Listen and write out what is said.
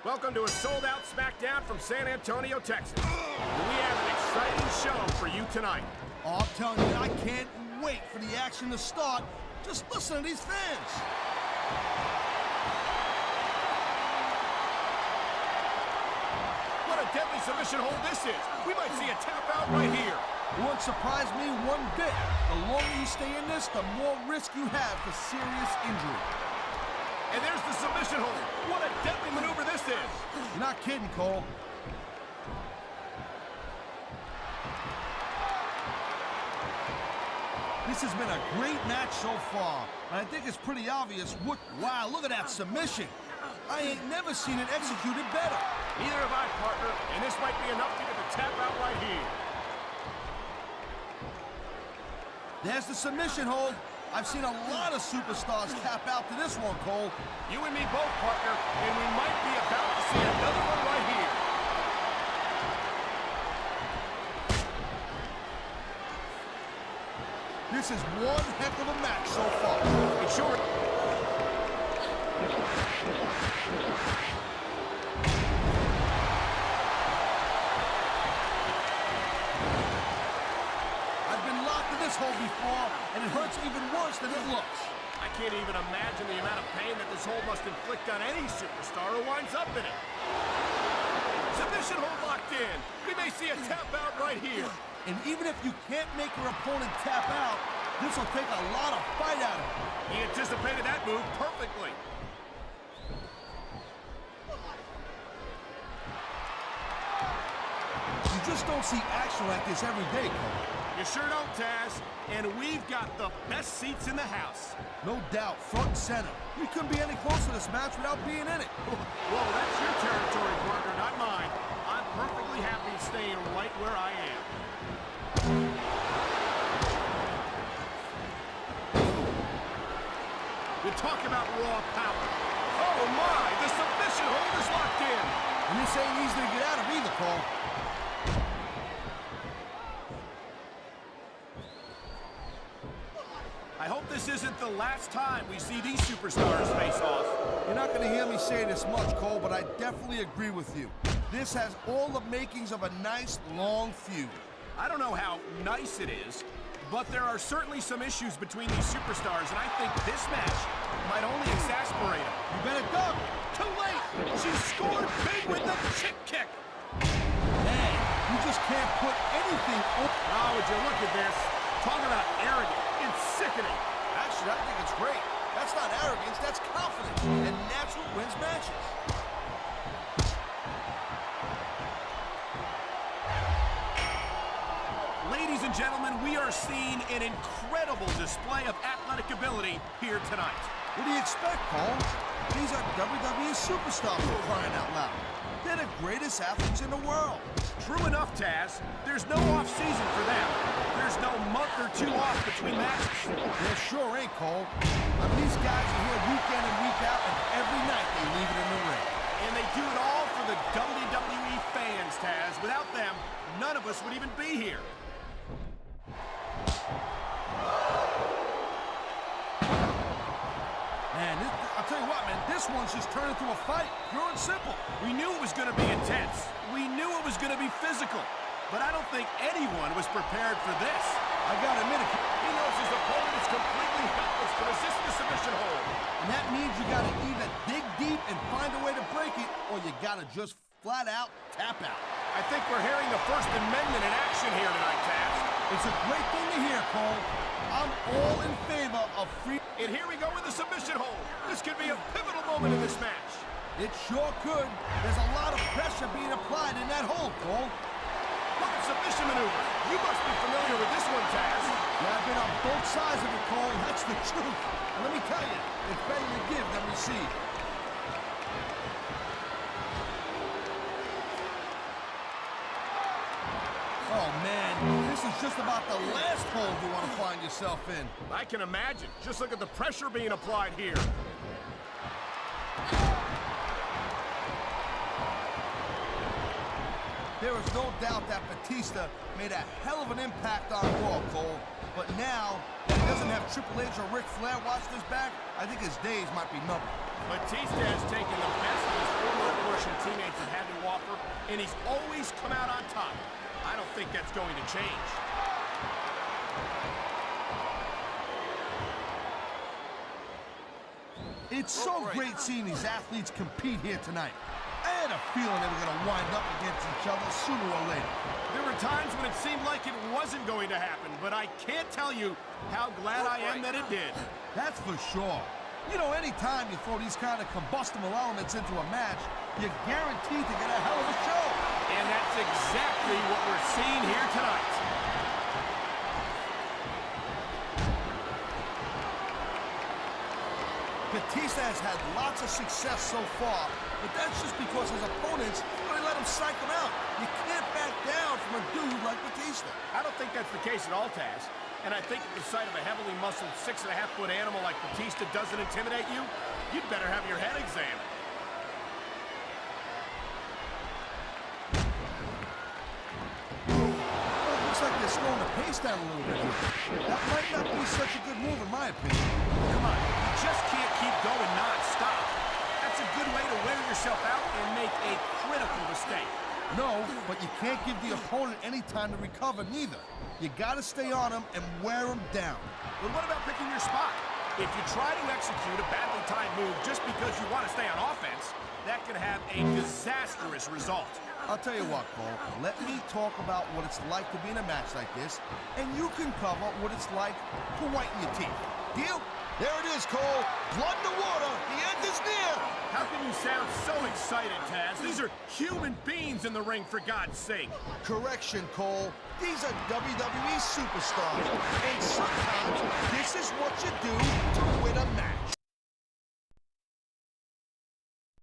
Welcome to a sold-out SmackDown from San Antonio, Texas. We have an exciting show for you tonight. Oh, I'm telling you, I can't wait for the action to start. Just listen to these fans. What a deadly submission hold this is. We might see a tap out right here. It won't surprise me one bit. The longer you stay in this, the more risk you have for serious injury. And there's the submission hold. What a deadly maneuver this is. You're not kidding, Cole. This has been a great match so far. And I think it's pretty obvious what... Wow, look at that submission. I ain't never seen it executed better. Neither have I, partner. And this might be enough to get the tap out right here. There's the submission hold. I've seen a lot of superstars tap out to this one, Cole. You and me both, partner, and we might be about to see another one right here. This is one heck of a match so far. It sure... I've been locked in this hole before, and it hurts even worse than it looks. I can't even imagine the amount of pain that this hold must inflict on any superstar who winds up in it. Submission hold locked in. We may see a tap out right here. And even if you can't make your opponent tap out, this will take a lot of fight out of him. He anticipated that move perfectly. You just don't see action like this every day, Cole. You sure don't, Taz. And we've got the best seats in the house. No doubt, front and center. We couldn't be any closer to this match without being in it. Whoa, that's your territory, partner, not mine. I'm perfectly happy staying right where I am. You talk about raw power. Oh my, the submission hold is locked in. And this ain't easy to get out of either, Cole. I hope this isn't the last time we see these superstars face off. You're not going to hear me say this much, Cole, but I definitely agree with you. This has all the makings of a nice, long feud. I don't know how nice it is, but there are certainly some issues between these superstars, and I think this match might only exasperate them. You better duck. Too late! She scored big with the chick kick! Man, you just can't put anything over. Oh, would you look at this? Talk about arrogant. It's sickening. Actually, I think it's great. That's not arrogance, that's confidence. And that's what wins matches. Ladies and gentlemen, we are seeing an incredible display of athletic ability here tonight. What do you expect, Cole? These are WWE superstars for crying out loud. They're the greatest athletes in the world. True enough, Taz. There's no off-season for them. There's no month or two off between matches. There sure ain't, Cole. I mean, these guys are here week in and week out, and every night they leave it in the ring. And they do it all for the WWE fans, Taz. Without them, none of us would even be here. Man, I'll tell you what, man, this one's just turned into a fight, pure and simple. We knew it was going to be intense. We knew it was going to be physical. But I don't think anyone was prepared for this. I gotta admit it. He knows his opponent is completely helpless to resist the submission hold. And that means you gotta either dig deep and find a way to break it, or you gotta just flat out tap out. I think we're hearing the First Amendment in action here tonight, Taz. It's a great thing to hear, Cole. I'm all in favor of free... And here we go with the submission hold. This could be a pivotal moment in this match. It sure could. There's a lot of pressure being applied in that hold, Cole. What a submission maneuver. You must be familiar with this one, Taz. Yeah, I've been on both sides of it, Cole. That's the truth. And let me tell you, it's better to give than receive. Oh, man, this is just about the last hold you want to find yourself in. I can imagine. Just look at the pressure being applied here. There is no doubt that Batista made a hell of an impact on Raw, Cole. But now that he doesn't have Triple H or Ric Flair watching his back, I think his days might be numbered. Batista has taken the best of his former motivation teammates have had to offer, and he's always come out on top. I don't think that's going to change. It's so great seeing these athletes compete here tonight. I had a feeling they were going to wind up against each other sooner or later. There were times when it seemed like it wasn't going to happen, but I can't tell you how glad I am that it did. That's for sure. You know, anytime you throw these kind of combustible elements into a match, you're guaranteed to get a hell of a show. And that's exactly what we're seeing here tonight. Batista has had lots of success so far, but that's just because his opponents really let him psych him out. You can't back down from a dude like Batista. I don't think that's the case at all, Taz. And I think at the sight of a heavily muscled 6.5-foot animal like Batista doesn't intimidate you, you'd better have your head examined. Looks like they're slowing the pace down a little bit. That might not be such a good move in my opinion. Come on, you just can't keep going non-stop. That's a good way to wear yourself out and make a critical mistake. No, but you can't give the opponent any time to recover neither. You gotta stay on him and wear him down. But what about picking your spot? If you try to execute a badly timed move just because you want to stay on offense, that could have a disastrous result. I'll tell you what, Cole. Let me talk about what it's like to be in a match like this, and you can cover what it's like to whiten your teeth. Deal? There it is, Cole. Blood in the water. The end is near. How can you sound so excited, Taz? These are human beings in the ring, for God's sake. Correction, Cole. These are WWE superstars. And sometimes this is what you do to win a match.